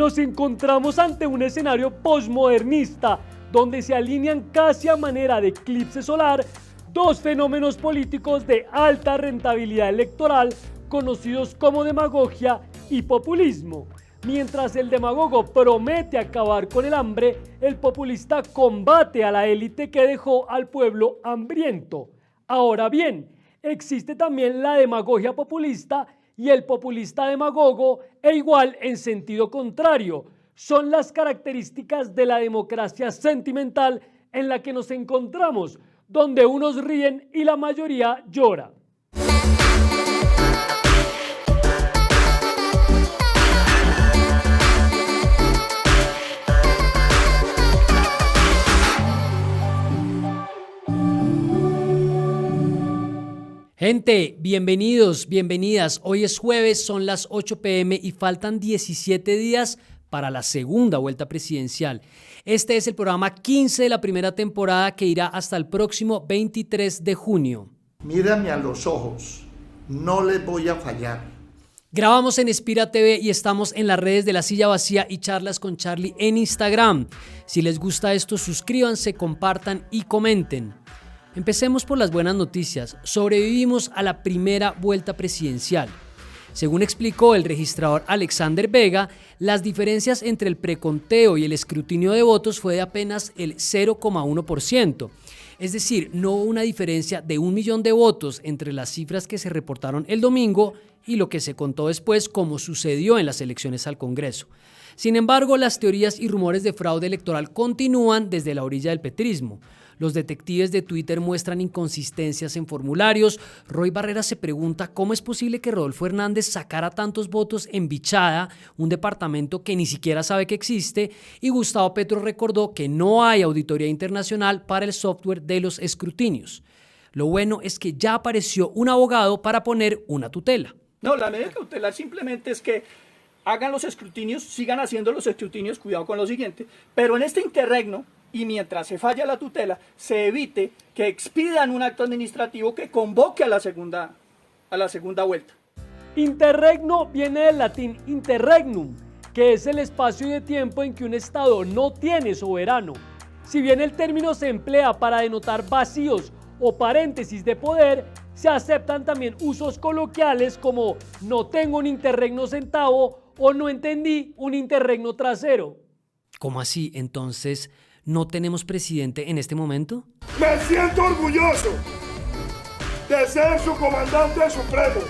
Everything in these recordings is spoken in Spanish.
Nos encontramos ante un escenario posmodernista, donde se alinean casi a manera de eclipse solar dos fenómenos políticos de alta rentabilidad electoral, conocidos como demagogia y populismo. Mientras el demagogo promete acabar con el hambre, el populista combate a la élite que dejó al pueblo hambriento. Ahora bien, existe también la demagogia populista y el populista demagogo, e igual en sentido contrario. Son las características de la democracia sentimental en la que nos encontramos, donde unos ríen y la mayoría llora. Gente, bienvenidos, bienvenidas. Hoy es jueves, son las 8 p.m. y faltan 17 días para la segunda vuelta presidencial. Este es el programa 15 de la primera temporada que irá hasta el próximo 23 de junio. Mírame a los ojos, no les voy a fallar. Grabamos en Espira TV y estamos en las redes de La Silla Vacía y Charlas con Charlie en Instagram. Si les gusta esto, suscríbanse, compartan y comenten. Empecemos por las buenas noticias. Sobrevivimos a la primera vuelta presidencial. Según explicó el registrador Alexander Vega, las diferencias entre el preconteo y el escrutinio de votos fue de apenas el 0,1%. Es decir, no hubo una diferencia de 1 millón de votos entre las cifras que se reportaron el domingo y lo que se contó después, como sucedió en las elecciones al Congreso. Sin embargo, las teorías y rumores de fraude electoral continúan desde la orilla del petrismo. Los detectives de Twitter muestran inconsistencias en formularios. Roy Barrera se pregunta cómo es posible que Rodolfo Hernández sacara tantos votos en Bichada, un departamento que ni siquiera sabe que existe, y Gustavo Petro recordó que no hay auditoría internacional para el software de los escrutinios. Lo bueno es que ya apareció un abogado para poner una tutela. No, la medida cautelar simplemente es que hagan los escrutinios, sigan haciendo los escrutinios, cuidado con lo siguiente, pero en este interregno, y mientras se falla la tutela, se evite que expidan un acto administrativo que convoque a la segunda vuelta. Interregno viene del latín interregnum, que es el espacio de tiempo en que un Estado no tiene soberano. Si bien el término se emplea para denotar vacíos o paréntesis de poder, se aceptan también usos coloquiales como no tengo un interregno centavo o no entendí un interregno trasero. ¿Cómo así? Entonces, ¿no tenemos presidente en este momento? Me siento orgulloso de ser su comandante supremo.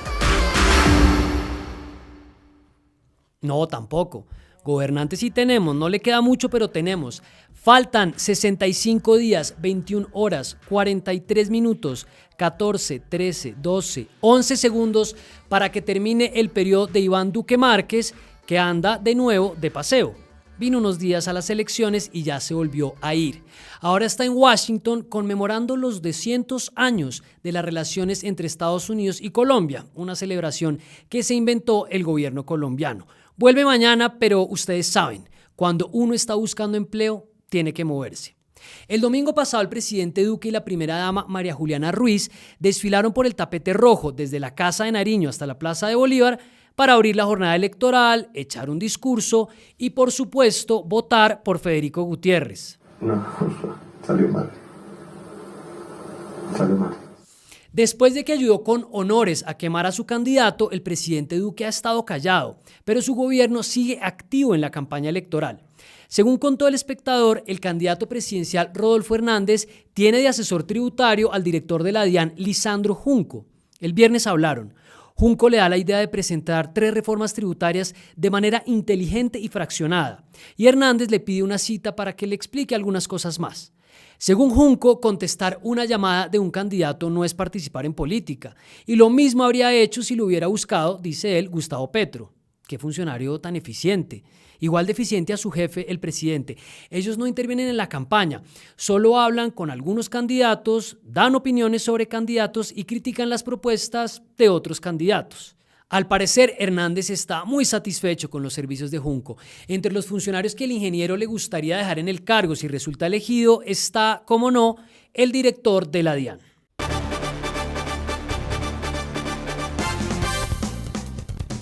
No, tampoco. Gobernantes sí tenemos, no le queda mucho, pero tenemos. Faltan 65 días, 21 horas, 43 minutos, 14, 13, 12, 11 segundos para que termine el periodo de Iván Duque Márquez, que anda de nuevo de paseo. Vino unos días a las elecciones y ya se volvió a ir. Ahora está en Washington conmemorando los 200 años de las relaciones entre Estados Unidos y Colombia, una celebración que se inventó el gobierno colombiano. Vuelve mañana, pero ustedes saben, cuando uno está buscando empleo, tiene que moverse. El domingo pasado el presidente Duque y la primera dama María Juliana Ruiz desfilaron por el tapete rojo desde la Casa de Nariño hasta la Plaza de Bolívar para abrir la jornada electoral, echar un discurso y, por supuesto, votar por Federico Gutiérrez. No, salió mal. Salió mal. Después de que ayudó con honores a quemar a su candidato, el presidente Duque ha estado callado, pero su gobierno sigue activo en la campaña electoral. Según contó El Espectador, el candidato presidencial Rodolfo Hernández tiene de asesor tributario al director de la DIAN, Lisandro Junco. El viernes hablaron. Junco le da la idea de presentar 3 reformas tributarias de manera inteligente y fraccionada, y Hernández le pide una cita para que le explique algunas cosas más. Según Junco, contestar una llamada de un candidato no es participar en política, y lo mismo habría hecho si lo hubiera buscado, dice él, Gustavo Petro. Qué funcionario tan eficiente. Igual de eficiente a su jefe, el presidente. Ellos no intervienen en la campaña, solo hablan con algunos candidatos, dan opiniones sobre candidatos y critican las propuestas de otros candidatos. Al parecer, Hernández está muy satisfecho con los servicios de Junco. Entre los funcionarios que el ingeniero le gustaría dejar en el cargo si resulta elegido está, como no, el director de la DIAN.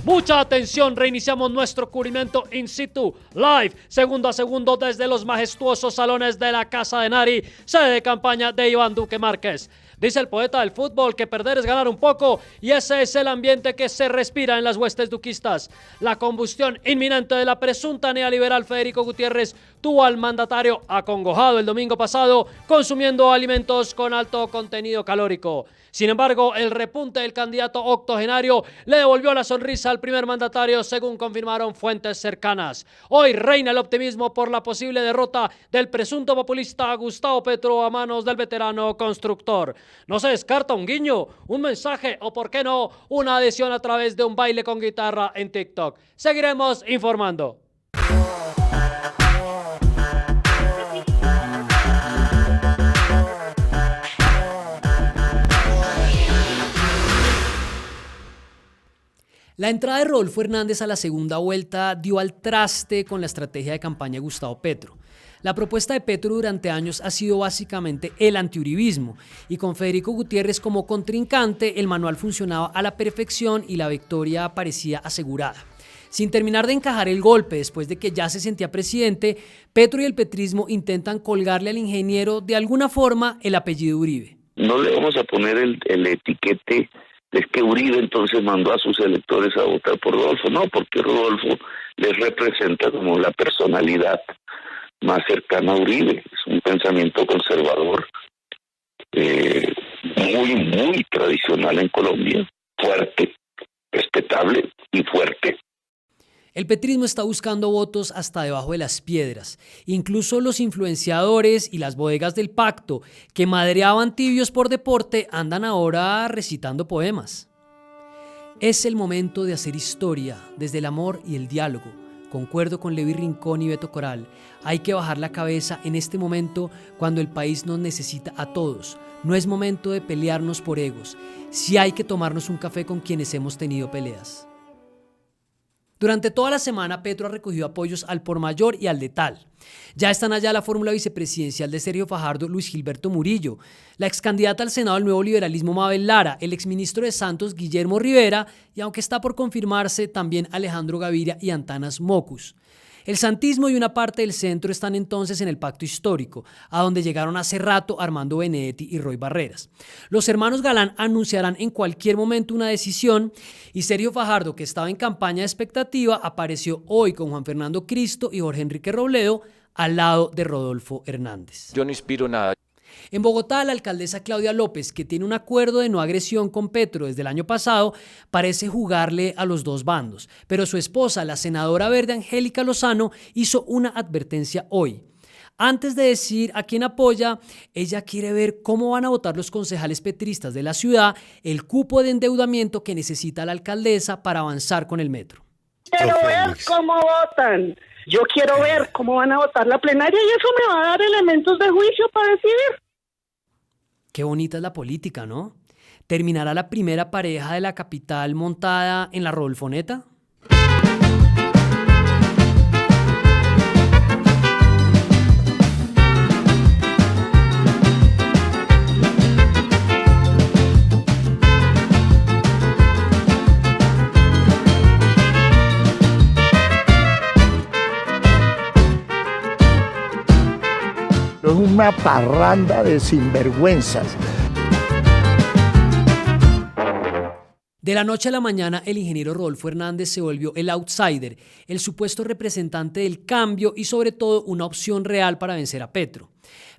Mucha atención, reiniciamos nuestro cubrimiento in situ, live, segundo a segundo desde los majestuosos salones de la Casa de Nari, sede de campaña de Iván Duque Márquez. Dice el poeta del fútbol que perder es ganar un poco y ese es el ambiente que se respira en las huestes duquistas. La combustión inminente de la presunta neoliberal Federico Gutiérrez tuvo al mandatario acongojado el domingo pasado consumiendo alimentos con alto contenido calórico. Sin embargo, el repunte del candidato octogenario le devolvió la sonrisa al primer mandatario, según confirmaron fuentes cercanas. Hoy reina el optimismo por la posible derrota del presunto populista Gustavo Petro a manos del veterano constructor. No se descarta un guiño, un mensaje o, por qué no, una adhesión a través de un baile con guitarra en TikTok. Seguiremos informando. La entrada de Rodolfo Hernández a la segunda vuelta dio al traste con la estrategia de campaña de Gustavo Petro. La propuesta de Petro durante años ha sido básicamente el antiuribismo y con Federico Gutiérrez como contrincante el manual funcionaba a la perfección y la victoria parecía asegurada. Sin terminar de encajar el golpe después de que ya se sentía presidente, Petro y el petrismo intentan colgarle al ingeniero de alguna forma el apellido Uribe. No le vamos a poner el etiquete es que Uribe entonces mandó a sus electores a votar por Rodolfo. No, porque Rodolfo les representa como la personalidad más cercana a Uribe. Es un pensamiento conservador, muy tradicional en Colombia, fuerte, respetable y fuerte. El petrismo está buscando votos hasta debajo de las piedras. Incluso los influenciadores y las bodegas del pacto, que madreaban tibios por deporte, andan ahora recitando poemas. Es el momento de hacer historia desde el amor y el diálogo. Concuerdo con Levi Rincón y Beto Coral. Hay que bajar la cabeza en este momento cuando el país nos necesita a todos. No es momento de pelearnos por egos. Sí hay que tomarnos un café con quienes hemos tenido peleas. Durante toda la semana, Petro ha recogido apoyos al por mayor y al de tal. Ya están allá la fórmula vicepresidencial de Sergio Fajardo, Luis Gilberto Murillo, la excandidata al Senado del Nuevo Liberalismo Mabel Lara, el exministro de Santos Guillermo Rivera y, aunque está por confirmarse, también Alejandro Gaviria y Antanas Mocus. El santismo y una parte del centro están entonces en el pacto histórico, a donde llegaron hace rato Armando Benedetti y Roy Barreras. Los hermanos Galán anunciarán en cualquier momento una decisión y Sergio Fajardo, que estaba en campaña de expectativa, apareció hoy con Juan Fernando Cristo y Jorge Enrique Robledo al lado de Rodolfo Hernández. Yo no inspiro nada. En Bogotá, la alcaldesa Claudia López, que tiene un acuerdo de no agresión con Petro desde el año pasado, parece jugarle a los dos bandos. Pero su esposa, la senadora verde Angélica Lozano, hizo una advertencia hoy. Antes de decir a quién apoya, ella quiere ver cómo van a votar los concejales petristas de la ciudad el cupo de endeudamiento que necesita la alcaldesa para avanzar con el metro. Quiero ver cómo votan. Yo quiero ver cómo van a votar la plenaria y eso me va a dar elementos de juicio para decidir. Qué bonita es la política, ¿no? ¿Terminará la primera pareja de la capital montada en la Rodolfoneta? Es una parranda de sinvergüenzas. De la noche a la mañana, el ingeniero Rodolfo Hernández se volvió el outsider, el supuesto representante del cambio y sobre todo una opción real para vencer a Petro.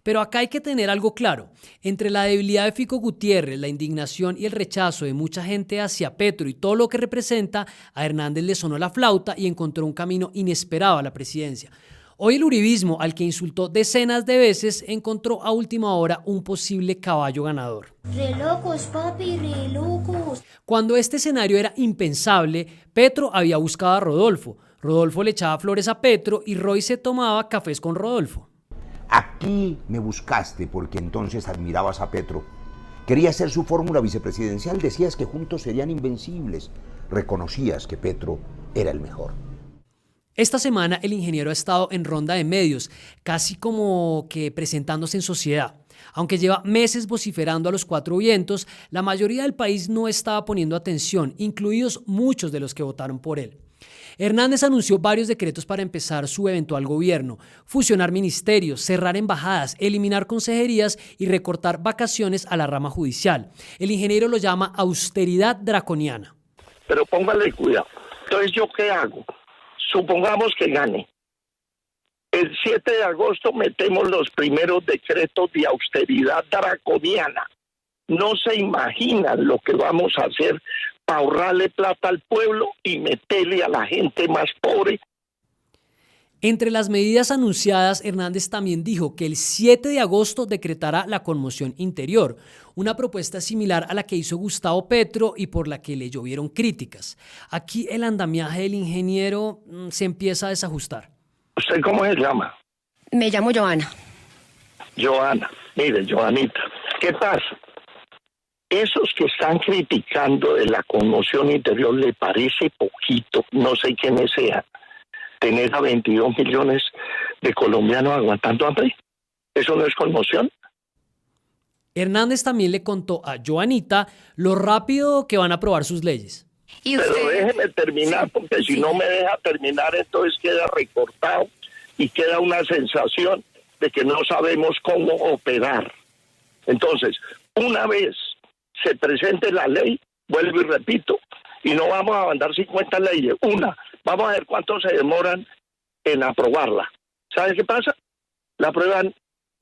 Pero acá hay que tener algo claro. Entre la debilidad de Fico Gutiérrez, la indignación y el rechazo de mucha gente hacia Petro y todo lo que representa, a Hernández le sonó la flauta y encontró un camino inesperado a la presidencia. Hoy el uribismo, al que insultó decenas de veces, encontró a última hora un posible caballo ganador. Re locos, papi, re locos. Cuando este escenario era impensable, Petro había buscado a Rodolfo. Rodolfo le echaba flores a Petro y Roy se tomaba cafés con Rodolfo. Aquí me buscaste porque entonces admirabas a Petro. Querías ser su fórmula vicepresidencial, decías que juntos serían invencibles. Reconocías que Petro era el mejor. Esta semana el ingeniero ha estado en ronda de medios, casi como que presentándose en sociedad. Aunque lleva meses vociferando a los cuatro vientos, la mayoría del país no estaba poniendo atención, incluidos muchos de los que votaron por él. Hernández anunció varios decretos para empezar su eventual gobierno: fusionar ministerios, cerrar embajadas, eliminar consejerías y recortar vacaciones a la rama judicial. El ingeniero lo llama austeridad draconiana. Pero póngale cuidado. Entonces, ¿yo qué hago? Supongamos que gane. El 7 de agosto metemos los primeros decretos de austeridad draconiana. No se imaginan lo que vamos a hacer para ahorrarle plata al pueblo y meterle a la gente más pobre. Entre las medidas anunciadas, Hernández también dijo que el 7 de agosto decretará la conmoción interior, una propuesta similar a la que hizo Gustavo Petro y por la que le llovieron críticas. Aquí el andamiaje del ingeniero se empieza a desajustar. ¿Usted cómo se llama? Me llamo Joana. Joana, mire, Joanita, ¿qué pasa? Esos que están criticando de la conmoción interior, ¿le parece poquito? No sé quiénes sean. Tener a 22 millones de colombianos aguantando hambre. ¿Eso no es conmoción? Hernández también le contó a Joanita lo rápido que van a aprobar sus leyes. Pero déjeme terminar, porque si no me deja terminar, entonces queda recortado y queda una sensación de que no sabemos cómo operar. Entonces, una vez se presente la ley, vuelvo y repito, y no vamos a mandar 50 leyes, vamos a ver cuánto se demoran en aprobarla. ¿Sabe qué pasa? La aprueban,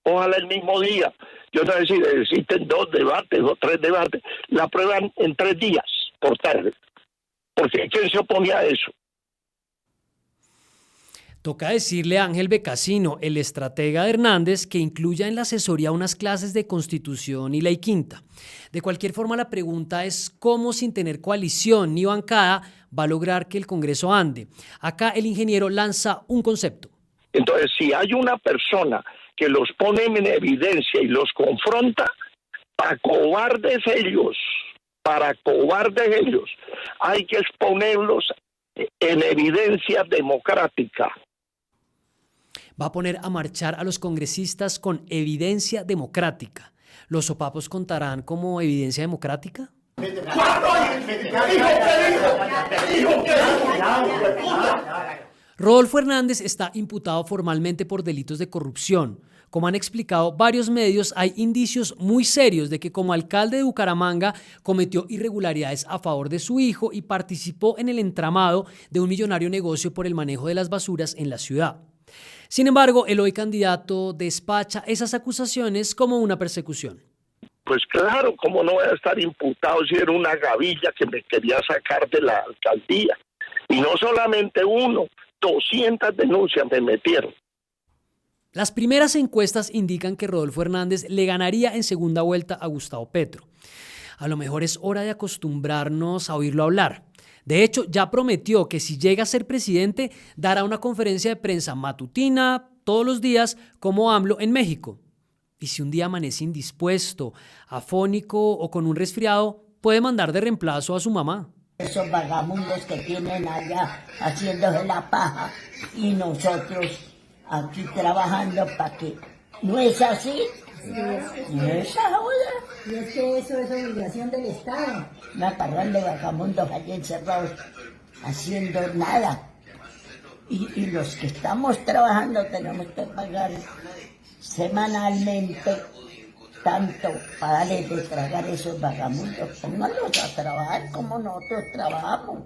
ojalá el mismo día. Yo no sé si existen 2 debates o 3 debates, la aprueban en 3 días, por tarde. Porque ¿quién se opone a eso? Toca decirle a Ángel Becasino, el estratega de Hernández, que incluya en la asesoría unas clases de Constitución y Ley Quinta. De cualquier forma, la pregunta es cómo, sin tener coalición ni bancada, va a lograr que el Congreso ande. Acá el ingeniero lanza un concepto. Entonces, si hay una persona que los pone en evidencia y los confronta, para cobardes ellos, hay que exponerlos en evidencia democrática. Va a poner a marchar a los congresistas con evidencia democrática. ¿Los sopapos contarán como evidencia democrática? Rodolfo Hernández está imputado formalmente por delitos de corrupción. Como han explicado varios medios, hay indicios muy serios de que como alcalde de Bucaramanga cometió irregularidades a favor de su hijo y participó en el entramado de un millonario negocio por el manejo de las basuras en la ciudad. Sin embargo, el hoy candidato despacha esas acusaciones como una persecución. Pues claro, ¿cómo no voy a estar imputado si era una gavilla que me quería sacar de la alcaldía? Y no solamente 200 denuncias me metieron. Las primeras encuestas indican que Rodolfo Hernández le ganaría en segunda vuelta a Gustavo Petro. A lo mejor es hora de acostumbrarnos a oírlo hablar. De hecho, ya prometió que si llega a ser presidente, dará una conferencia de prensa matutina todos los días como AMLO en México. Y si un día amanece indispuesto, afónico o con un resfriado, puede mandar de reemplazo a su mamá. Esos vagamundos que tienen allá haciéndose la paja y nosotros aquí trabajando para que... ¿No es así? No es ahora. Y es que eso es obligación del Estado. Una parranda de vagamundos allí encerrados haciendo nada. Y los que estamos trabajando tenemos que pagar semanalmente tanto para darles de tragar esos vagamundos. Pónganlos a trabajar como nosotros trabajamos.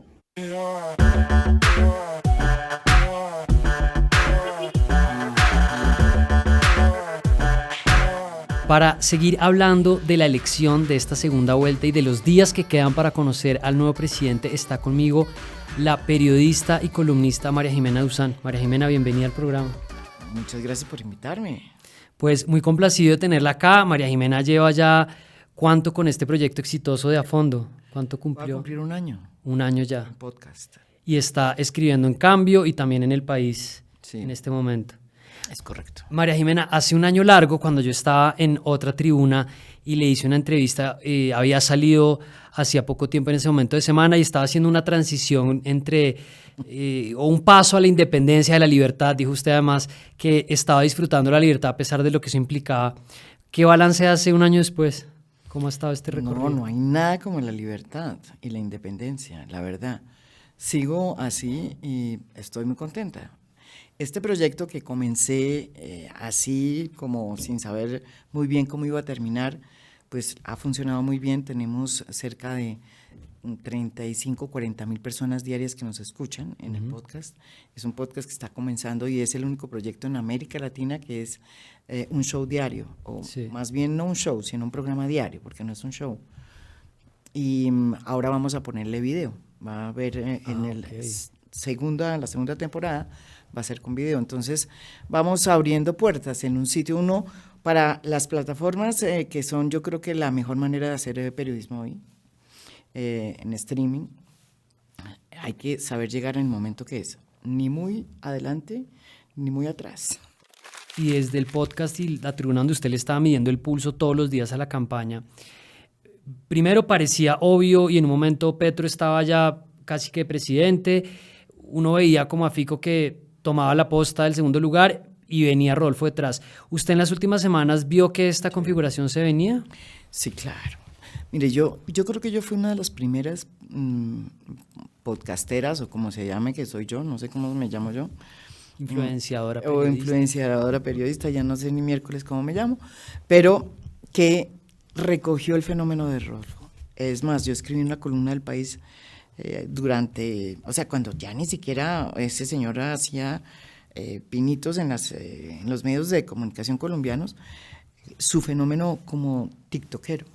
Para seguir hablando de la elección de esta segunda vuelta y de los días que quedan para conocer al nuevo presidente, está conmigo la periodista y columnista María Jimena Duzán. María Jimena, bienvenida al programa. Muchas gracias por invitarme. Pues muy complacido de tenerla acá. María Jimena lleva ya, ¿cuánto con este proyecto exitoso de A Fondo? ¿Cuánto cumplió? Va a cumplir 1 año. 1 año ya. Un podcast. Y está escribiendo en Cambio y también en El País en este momento. Es correcto. María Jimena, hace 1 año largo, cuando yo estaba en otra tribuna y le hice una entrevista, había salido hacía poco tiempo en ese momento de semana y estaba haciendo una transición entre, o un paso a la independencia de la libertad. Dijo usted además que estaba disfrutando la libertad a pesar de lo que eso implicaba. ¿Qué balance hace un año después? ¿Cómo ha estado este recorrido? No hay nada como la libertad y la independencia, la verdad. Sigo así y estoy muy contenta. Este proyecto que comencé así, como sin saber muy bien cómo iba a terminar, pues ha funcionado muy bien. Tenemos cerca de 35, 40 mil personas diarias que nos escuchan en el podcast. Es un podcast que está comenzando y es el único proyecto en América Latina que es un show diario, o más bien no un show, sino un programa diario, porque no es un show. Y ahora vamos a ponerle video. Va a haber en la segunda temporada, va a ser con video. Entonces vamos abriendo puertas en un sitio, uno para las plataformas que son, yo creo que la mejor manera de hacer periodismo hoy, en streaming. Hay que saber llegar en el momento que es, ni muy adelante ni muy atrás. Y desde el podcast y la tribuna donde usted le estaba midiendo el pulso todos los días a la campaña, primero parecía obvio y en un momento Petro estaba ya casi que presidente, uno veía como a Fico que tomaba la posta del segundo lugar y venía Rodolfo detrás. ¿Usted en las últimas semanas vio que esta configuración se venía? Sí, claro. Mire, yo creo que yo fui una de las primeras podcasteras, o como se llame, que soy yo, no sé cómo me llamo yo. Influenciadora periodista. O influenciadora periodista, ya no sé ni miércoles cómo me llamo, pero que recogió el fenómeno de Rodolfo. Es más, yo escribí una columna del País cuando ya ni siquiera ese señor hacía pinitos en los medios de comunicación colombianos, su fenómeno como tiktokero,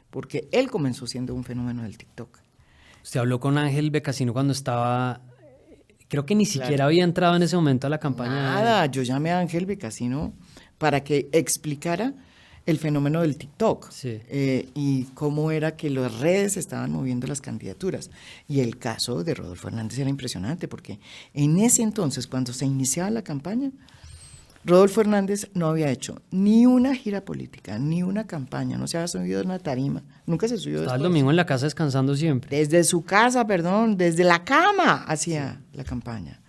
porque él comenzó siendo un fenómeno del TikTok. Usted habló con Ángel Becasino cuando estaba, creo que ni siquiera había entrado en ese momento a la campaña. Nada, yo llamé a Ángel Becasino para que explicara el fenómeno del TikTok, y cómo era que las redes estaban moviendo las candidaturas. Y el caso de Rodolfo Hernández era impresionante, porque en ese entonces, cuando se iniciaba la campaña, Rodolfo Hernández no había hecho ni una gira política, ni una campaña, no se había subido a una tarima, nunca se subió. Estaba el domingo en la casa descansando siempre. Desde su casa, desde la cama hacía la campaña.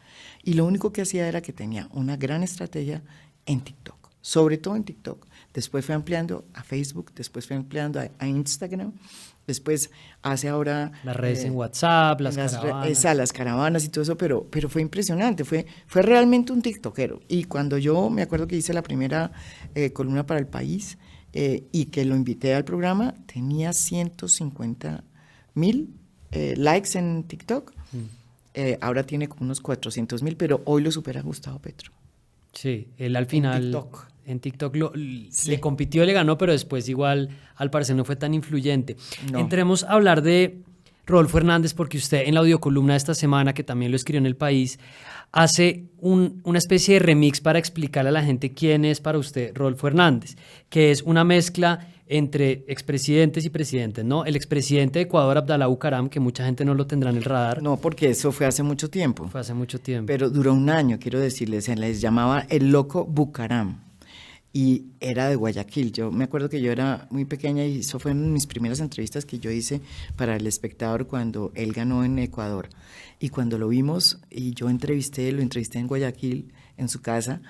Y lo único que hacía era que tenía una gran estrategia en TikTok, sobre todo en TikTok. Después fue ampliando a Facebook, después fue ampliando a Instagram, después hace ahora... Las redes en WhatsApp, las caravanas. Las caravanas y todo eso, pero fue impresionante, fue realmente un tiktokero. Y cuando yo me acuerdo que hice la primera columna para El País y que lo invité al programa, tenía 150,000 likes en TikTok. Ahora tiene como unos 400,000, pero hoy lo supera Gustavo Petro. Sí, él al final en TikTok le compitió, le ganó, pero después igual al parecer no fue tan influyente. No. Entremos a hablar de Rodolfo Hernández, porque usted en la audiocolumna de esta semana, que también lo escribió en El País, hace una especie de remix para explicarle a la gente quién es para usted Rodolfo Hernández, que es una mezcla entre expresidentes y presidentes, ¿no? El expresidente de Ecuador, Abdalá Bucaram, que mucha gente no lo tendrá en el radar. No, porque eso fue hace mucho tiempo. Fue hace mucho tiempo. Pero duró un año, quiero decirles, se les llamaba el loco Bucaram y era de Guayaquil. Yo me acuerdo que yo era muy pequeña y eso fue una de mis primeras entrevistas que yo hice para El Espectador cuando él ganó en Ecuador. Y cuando lo vimos y yo lo entrevisté en Guayaquil, en su casa,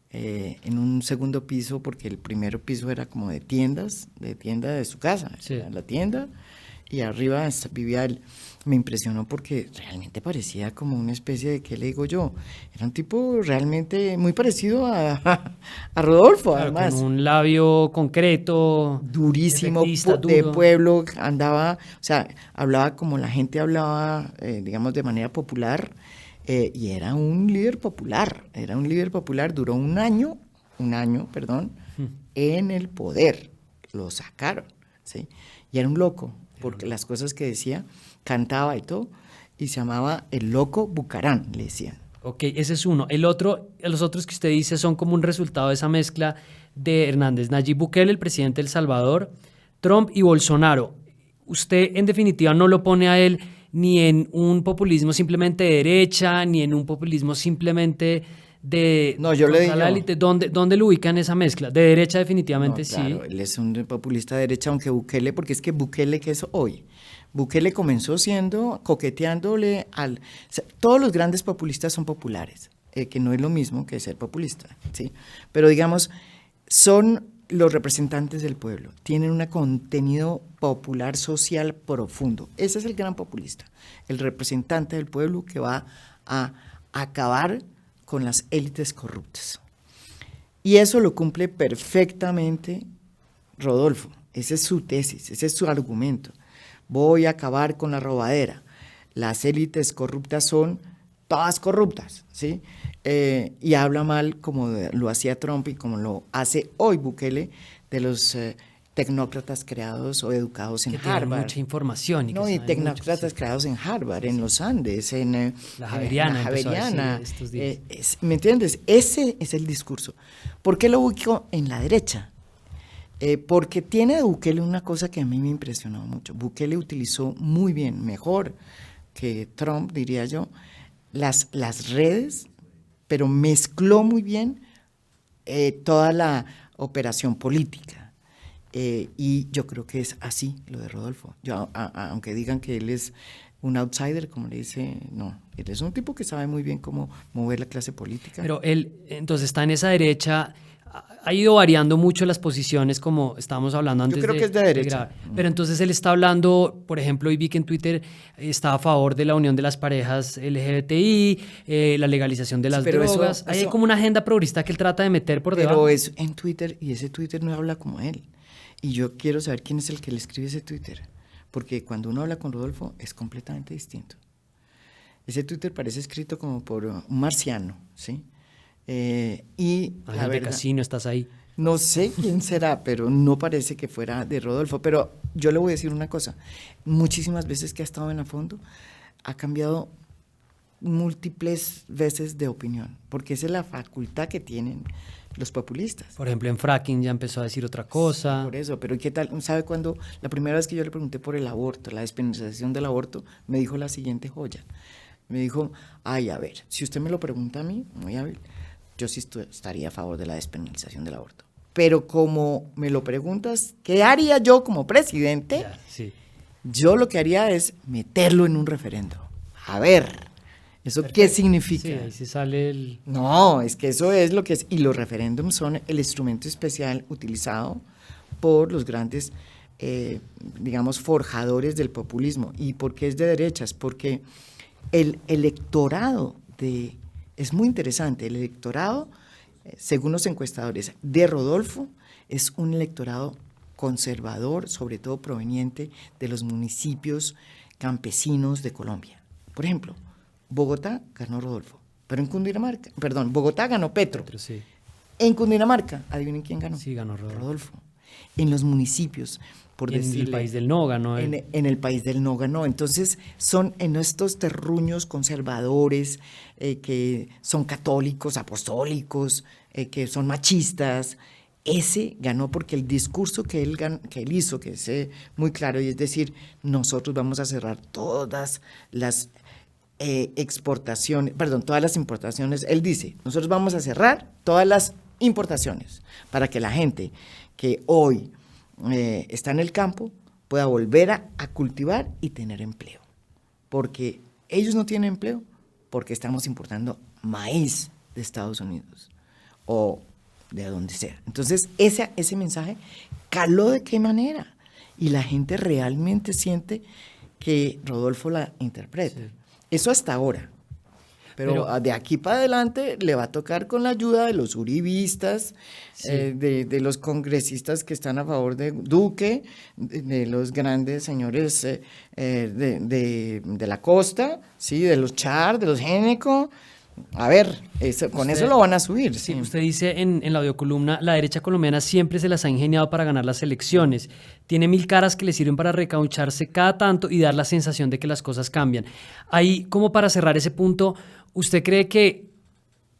en un segundo piso, porque el primer piso era como de tienda de su casa, la tienda, y arriba vivía él. Me impresionó porque realmente parecía como una especie de, ¿qué le digo yo? Era un tipo realmente muy parecido a Rodolfo, claro, además. Con un labio concreto, durísimo, de pueblo, hablaba como la gente hablaba, digamos, de manera popular. Y era un líder popular, duró un año, en el poder, lo sacaron, ¿sí? Y era un loco, porque las cosas que decía, cantaba y todo, y se llamaba el loco Bucaram, le decían. Ok, ese es uno. Los otros que usted dice son como un resultado de esa mezcla de Hernández, Nayib Bukele, el presidente de El Salvador, Trump y Bolsonaro. Usted, en definitiva, no lo pone a él ni en un populismo simplemente de derecha, ni en un populismo simplemente de... No, yo le digo... La élite. ¿Dónde lo ubica en esa mezcla? De derecha definitivamente no, claro, sí. Él es un populista de derecha, aunque Bukele, porque es que Bukele, ¿qué es hoy? Bukele comenzó coqueteándole todos los grandes populistas son populares, que no es lo mismo que ser populista, ¿sí? Pero digamos, son los representantes del pueblo tienen un contenido popular social profundo. Ese es el gran populista, el representante del pueblo que va a acabar con las élites corruptas. Y eso lo cumple perfectamente Rodolfo. Esa es su tesis, ese es su argumento. Voy a acabar con la robadera. Las élites corruptas son todas corruptas, ¿sí? Y habla mal, como lo hacía Trump y como lo hace hoy Bukele, de los tecnócratas creados o educados en Harvard. Mucha información. Y tecnócratas creados en Harvard, en los Andes, en la Javeriana. ¿Me entiendes? Ese es el discurso. ¿Por qué lo ubico en la derecha? Porque tiene de Bukele una cosa que a mí me impresionó mucho. Bukele utilizó muy bien, mejor que Trump, diría yo, las redes, pero mezcló muy bien toda la operación política. Y yo creo que es así lo de Rodolfo. Yo, aunque digan que él es un outsider, como le dice, no, él es un tipo que sabe muy bien cómo mover la clase política. Pero él, entonces, está en esa derecha, ha ido variando mucho las posiciones, como estábamos hablando antes. Yo creo que es de derecha. Pero entonces él está hablando, por ejemplo, y vi que en Twitter está a favor de la unión de las parejas LGBTI, la legalización de las drogas. Hay como una agenda progresista que él trata de meter por debajo. Pero es en Twitter, y ese Twitter no habla como él. Y yo quiero saber quién es el que le escribe ese Twitter. Porque cuando uno habla con Rodolfo es completamente distinto. Ese Twitter parece escrito como por un marciano, ¿sí? Y la verdad, Casino, estás ahí. No sé quién será, pero no parece que fuera de Rodolfo. Pero yo le voy a decir una cosa. Muchísimas veces que ha estado en A Fondo, ha cambiado múltiples veces de opinión, porque esa es la facultad que tienen los populistas. Por ejemplo, en fracking ya empezó a decir otra cosa. Sí, por eso, pero ¿qué tal? ¿Sabe cuándo? La primera vez que yo le pregunté por el aborto, la despenalización del aborto, me dijo la siguiente joya. Me dijo, ay, a ver, si usted me lo pregunta a mí, muy hábil, yo sí estaría a favor de la despenalización del aborto. Pero como me lo preguntas, ¿qué haría yo como presidente? Ya, sí. Yo lo que haría es meterlo en un referendo. A ver, ¿eso qué significa? Sí, ahí se sale el... No, es que eso es lo que es. Y los referéndums son el instrumento especial utilizado por los grandes, digamos, forjadores del populismo. ¿Y por qué es de derechas? Porque el electorado es muy interesante, el electorado, según los encuestadores, de Rodolfo, es un electorado conservador, sobre todo proveniente de los municipios campesinos de Colombia. Por ejemplo, Bogotá ganó Rodolfo, pero en Cundinamarca, perdón, Bogotá ganó Petro. Sí. En Cundinamarca, adivinen quién ganó. Sí, ganó Rodolfo. En los municipios, por decirle. En el país del no ganó. En el país del no ganó. Entonces, son en estos terruños conservadores, que son católicos, apostólicos, que son machistas. Ese ganó porque el discurso que él hizo, que es muy claro, y es decir, nosotros vamos a cerrar todas las todas las importaciones. Él dice, nosotros vamos a cerrar todas las importaciones para que la gente que hoy está en el campo pueda volver a cultivar y tener empleo. Porque ellos no tienen empleo porque estamos importando maíz de Estados Unidos o de donde sea. Entonces, ese mensaje caló de qué manera. Y la gente realmente siente que Rodolfo la interpreta. Sí. Eso hasta ahora. Pero de aquí para adelante le va a tocar con la ayuda de los uribistas, sí, de los congresistas que están a favor de Duque, de los grandes señores de la costa, sí, de los Char, de los Géneco. A ver, con eso lo van a subir. Sí, usted dice en la audiocolumna, la derecha colombiana siempre se las ha ingeniado para ganar las elecciones. Tiene 1000 caras que le sirven para recaucharse cada tanto y dar la sensación de que las cosas cambian. Ahí, como para cerrar ese punto, ¿usted cree que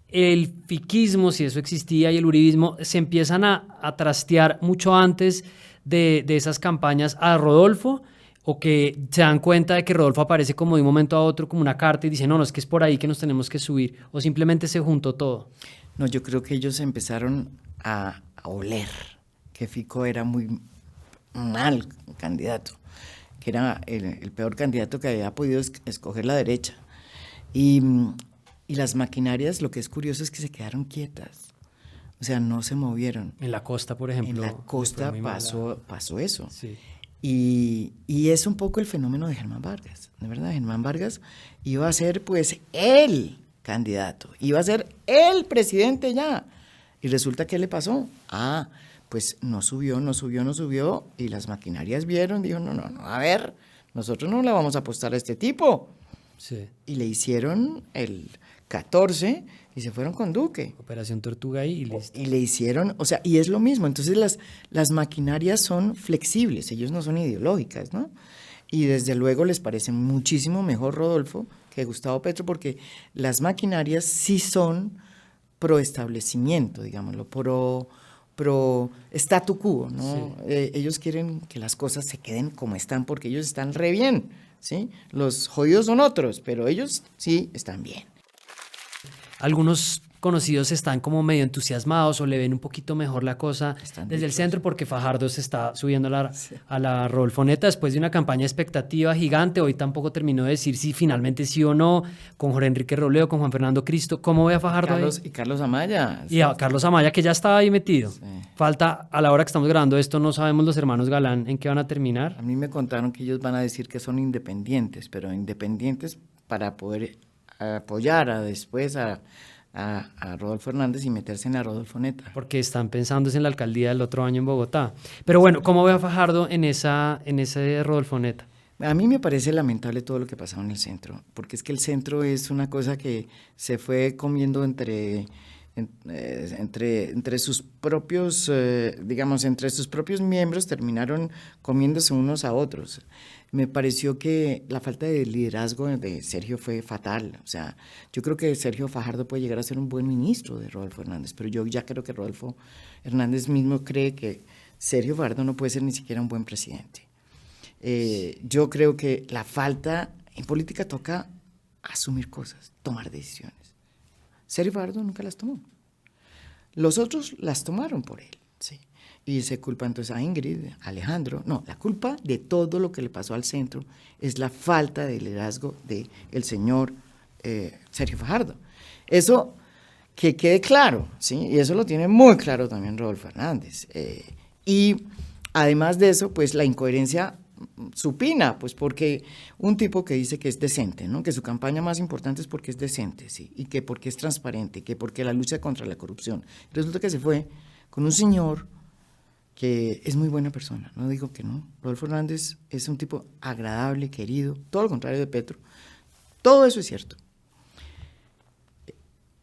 el fiquismo, si eso existía, y el uribismo se empiezan a trastear mucho antes de esas campañas a Rodolfo? ¿O que se dan cuenta de que Rodolfo aparece como de un momento a otro como una carta y dice, no, es que es por ahí que nos tenemos que subir? ¿O simplemente se juntó todo? No, yo creo que ellos empezaron a oler que Fico era muy mal candidato, que era el peor candidato que había podido escoger la derecha. Y las maquinarias, lo que es curioso es que se quedaron quietas. O sea, no se movieron. En la costa, por ejemplo. En la costa pasó eso. Sí. Y es un poco el fenómeno de Germán Vargas, de verdad. Germán Vargas iba a ser pues el candidato, iba a ser el presidente ya. Y resulta que le pasó. Pues no subió, y las maquinarias vieron, dijo, no, a ver, nosotros no le vamos a apostar a este tipo. Sí. Y le hicieron el 14 y se fueron con Duque. Operación Tortuga y listo. Y le hicieron, o sea, y es lo mismo. Entonces las maquinarias son flexibles, ellos no son ideológicas, ¿no? Y desde luego les parece muchísimo mejor Rodolfo que Gustavo Petro, porque las maquinarias sí son pro establecimiento, digámoslo, pro statu quo, ¿no? Sí. Ellos quieren que las cosas se queden como están porque ellos están re bien, ¿sí? Los jodidos son otros, pero ellos sí están bien. Algunos conocidos están como medio entusiasmados o le ven un poquito mejor la cosa desde el centro, porque Fajardo se está subiendo a la Rodolfoneta después de una campaña expectativa gigante. Hoy tampoco terminó de decir si finalmente sí o no, con Jorge Enrique Robledo, con Juan Fernando Cristo. ¿Cómo ve a Fajardo ahí? Y Carlos Amaya. Y a Carlos Amaya, que ya estaba ahí metido. Sí. Falta, a la hora que estamos grabando esto, no sabemos los hermanos Galán en qué van a terminar. A mí me contaron que ellos van a decir que son independientes, pero independientes para poder apoyar después a Rodolfo Hernández y meterse en la Rodolfoneta. Porque están pensando en la alcaldía del otro año en Bogotá. Pero bueno, ¿cómo ve a Fajardo en esa Rodolfoneta? A mí me parece lamentable todo lo que pasó en el centro, porque es que el centro es una cosa que se fue comiendo entre sus propios, entre sus propios miembros, terminaron comiéndose unos a otros. Me pareció que la falta de liderazgo de Sergio fue fatal. O sea, yo creo que Sergio Fajardo puede llegar a ser un buen ministro de Rodolfo Hernández, pero yo ya creo que Rodolfo Hernández mismo cree que Sergio Fajardo no puede ser ni siquiera un buen presidente. Yo creo que la falta, en política toca asumir cosas, tomar decisiones. Sergio Fajardo nunca las tomó. Los otros las tomaron por él, sí. Y se culpa entonces a Ingrid, a Alejandro. No, la culpa de todo lo que le pasó al centro es la falta de liderazgo del señor Sergio Fajardo. Eso que quede claro, ¿sí? Y eso lo tiene muy claro también Rodolfo Hernández. Y además de eso, pues la incoherencia supina, pues porque un tipo que dice que es decente, ¿no? Que su campaña más importante es porque es decente, ¿sí? Y que porque es transparente, que porque la lucha contra la corrupción. Resulta que se fue con un señor que es muy buena persona, no digo que no. Rodolfo Hernández es un tipo agradable, querido, todo lo contrario de Petro. Todo eso es cierto.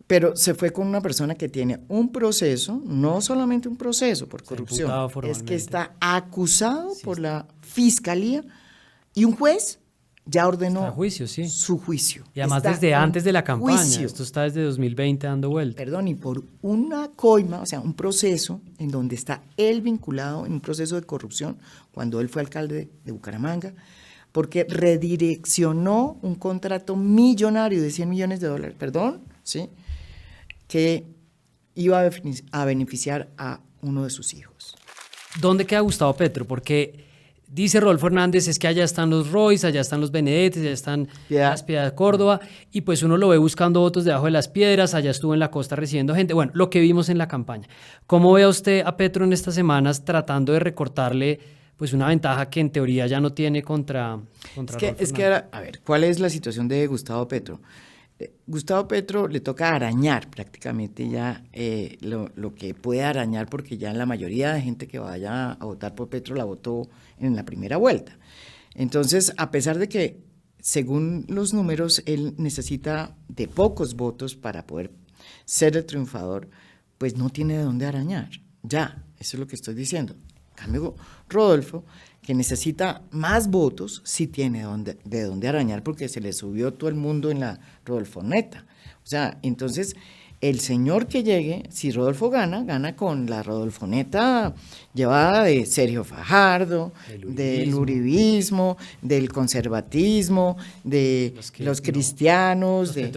Pero se fue con una persona que tiene un proceso, no solamente un proceso por corrupción, es que está acusado por la fiscalía y un juez ya ordenó su juicio. Y además desde antes de la campaña, esto está desde 2020 dando vuelta. Perdón, y por una coima, o sea, un proceso en donde está él vinculado en un proceso de corrupción, cuando él fue alcalde de Bucaramanga, porque redireccionó un contrato millonario de $100 millones, ¿sí? Que iba a beneficiar a uno de sus hijos. ¿Dónde queda Gustavo Petro? Porque dice Rodolfo Hernández, es que allá están los Royce, allá están los Benedetti, allá están las Piedad de Córdoba, y pues uno lo ve buscando votos debajo de las piedras, allá estuvo en la costa recibiendo gente, bueno, lo que vimos en la campaña. ¿Cómo ve a usted a Petro en estas semanas tratando de recortarle pues una ventaja que en teoría ya no tiene contra es que ahora, a ver, ¿cuál es la situación de Gustavo Petro? Gustavo Petro le toca arañar prácticamente ya lo que puede arañar, porque ya la mayoría de gente que vaya a votar por Petro la votó en la primera vuelta. Entonces, a pesar de que, según los números, él necesita de pocos votos para poder ser el triunfador, pues no tiene de dónde arañar. Ya, eso es lo que estoy diciendo. En cambio, Rodolfo, que necesita más votos, sí tiene de dónde arañar, porque se le subió todo el mundo en la Rodolfoneta. O sea, entonces, el señor que llegue, si Rodolfo gana con la Rodolfoneta llevada de Sergio Fajardo, del uribismo, del conservatismo, de los cristianos, de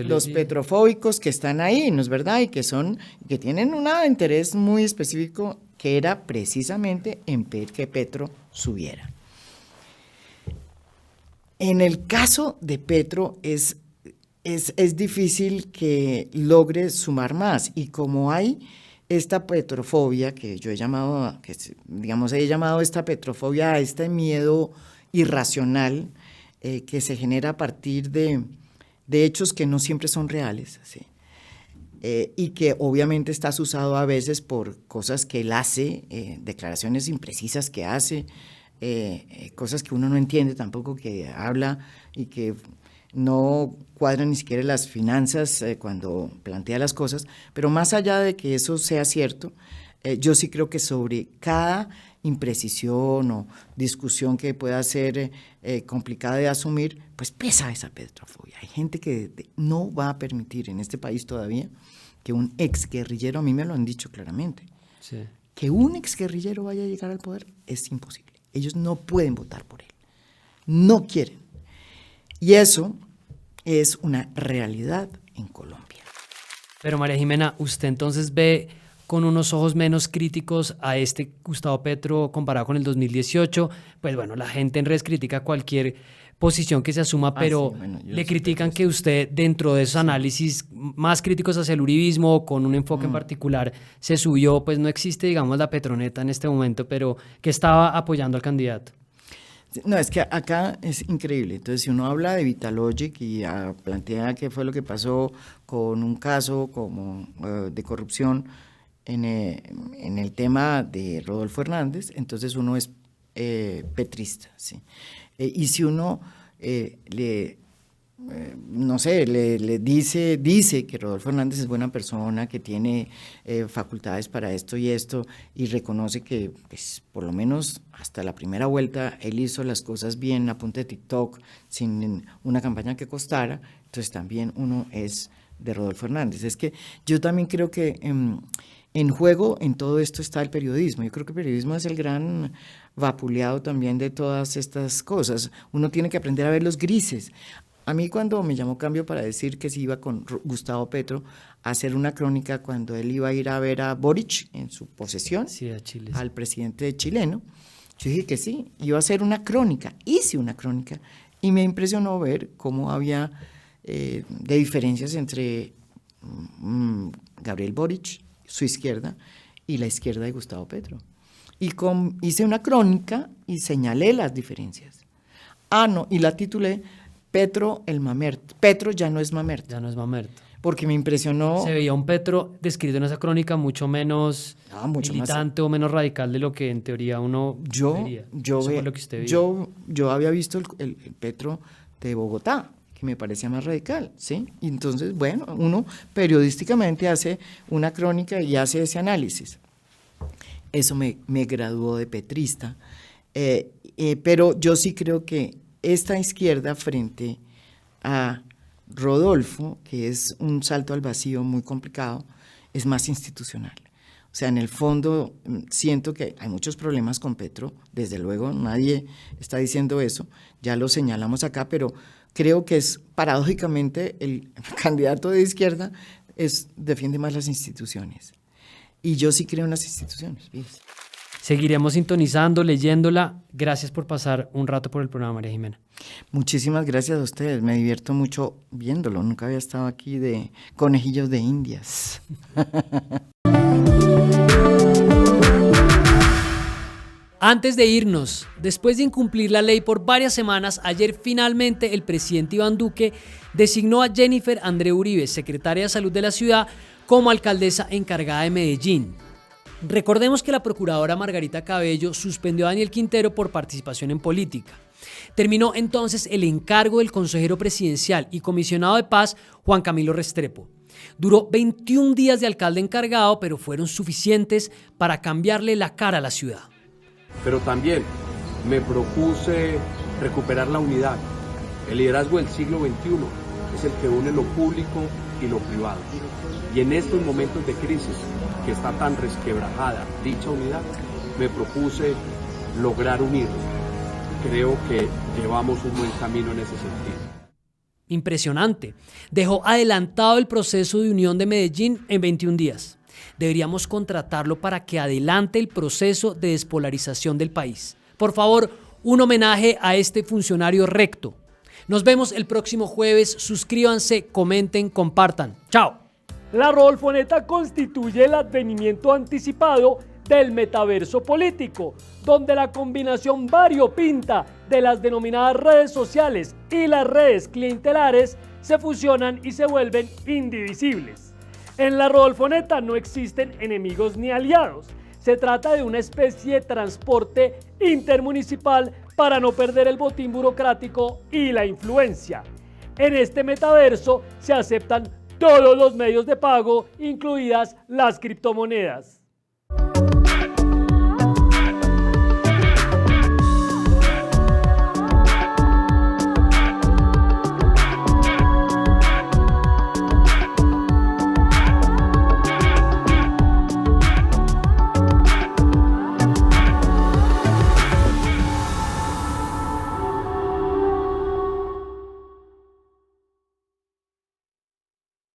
los petrofóbicos que están ahí, ¿no es verdad? Y que tienen un interés muy específico, que era precisamente en que Petro subiera. En el caso de Petro es es difícil que logre sumar más. Y como hay esta petrofobia que yo he llamado, he llamado esta petrofobia a este miedo irracional que se genera a partir de hechos que no siempre son reales, ¿sí? Y que obviamente está asusado a veces por cosas que él hace, declaraciones imprecisas que hace, cosas que uno no entiende tampoco, que habla y que no cuadran ni siquiera las finanzas cuando plantea las cosas. Pero más allá de que eso sea cierto, yo sí creo que sobre cada imprecisión o discusión que pueda ser complicada de asumir, pues pesa esa petrofobia. Hay gente que no va a permitir en este país todavía que un exguerrillero, a mí me lo han dicho claramente, sí, que un exguerrillero vaya a llegar al poder es imposible. Ellos no pueden votar por él, no quieren. Y eso es una realidad en Colombia. Pero María Jimena, ¿usted entonces ve con unos ojos menos críticos a este Gustavo Petro comparado con el 2018? Pues bueno, la gente en redes critica cualquier posición que se asuma, pero le critican que usted, dentro de esos análisis más críticos hacia el uribismo, con un enfoque en particular, se subió. Pues no existe, digamos, la Petroneta en este momento, pero que estaba apoyando al candidato. No, es que acá es increíble. Entonces, si uno habla de Vitalogic y plantea qué fue lo que pasó con un caso como de corrupción en el tema de Rodolfo Hernández, entonces uno es petrista, ¿sí? Y si uno le dice que Rodolfo Hernández es buena persona, que tiene facultades para esto y esto, y reconoce que, pues, por lo menos hasta la primera vuelta él hizo las cosas bien a punta de TikTok, sin una campaña que costara, entonces también uno es de Rodolfo Hernández. Es que yo también creo que en juego en todo esto está el periodismo. Yo creo que el periodismo es el gran vapuleado también de todas estas cosas. Uno tiene que aprender a ver los grises. A mí, cuando me llamó Cambio para decir que se iba con Gustavo Petro a hacer una crónica cuando él iba a ir a ver a Boric en su posesión, sí, a Chile, al presidente chileno, yo dije que sí, iba a hacer una crónica. Hice una crónica y me impresionó ver cómo había de diferencias entre Gabriel Boric, su izquierda, y la izquierda de Gustavo Petro. Y hice una crónica y señalé las diferencias. Y la titulé Petro el Mamerto. Petro ya no es Mamerto. Ya no es Mamerto. Porque me impresionó. Se veía un Petro descrito en esa crónica mucho menos militante o menos radical de lo que en teoría uno vería. Eso fue lo que usted vio. Yo había visto el Petro de Bogotá, que me parecía más radical, ¿sí? Y entonces, bueno, uno periodísticamente hace una crónica y hace ese análisis. Eso me graduó de petrista, pero yo sí creo que esta izquierda frente a Rodolfo, que es un salto al vacío muy complicado, es más institucional. O sea, en el fondo siento que hay muchos problemas con Petro, desde luego nadie está diciendo eso, ya lo señalamos acá, pero creo que es paradójicamente el candidato de izquierda defiende más las instituciones. Y yo sí creo en las instituciones. ¿Ves? Seguiremos sintonizando, leyéndola. Gracias por pasar un rato por el programa, María Jimena. Muchísimas gracias a ustedes. Me divierto mucho viéndolo. Nunca había estado aquí de conejillos de indias. Antes de irnos, después de incumplir la ley por varias semanas, ayer finalmente el presidente Iván Duque designó a Jennifer André Uribe, secretaria de Salud de la ciudad, como alcaldesa encargada de Medellín. Recordemos que la procuradora Margarita Cabello suspendió a Daniel Quintero por participación en política. Terminó entonces el encargo del consejero presidencial y comisionado de paz Juan Camilo Restrepo. Duró 21 días de alcalde encargado, pero fueron suficientes para cambiarle la cara a la ciudad. Pero también me propuse recuperar la unidad. El liderazgo del siglo XXI es el que une lo público y lo privado. Y en estos momentos de crisis, que está tan resquebrajada dicha unidad, me propuse lograr unirlos. Creo que llevamos un buen camino en ese sentido. Impresionante. Dejó adelantado el proceso de unión de Medellín en 21 días. Deberíamos contratarlo para que adelante el proceso de despolarización del país. Por favor, un homenaje a este funcionario recto. Nos vemos el próximo jueves. Suscríbanse, comenten, compartan. ¡Chao! La Rodolfoneta constituye el advenimiento anticipado del metaverso político, donde la combinación variopinta de las denominadas redes sociales y las redes clientelares se fusionan y se vuelven indivisibles. En la Rodolfoneta no existen enemigos ni aliados. Se trata de una especie de transporte intermunicipal para no perder el botín burocrático y la influencia. En este metaverso se aceptan todos los medios de pago, incluidas las criptomonedas.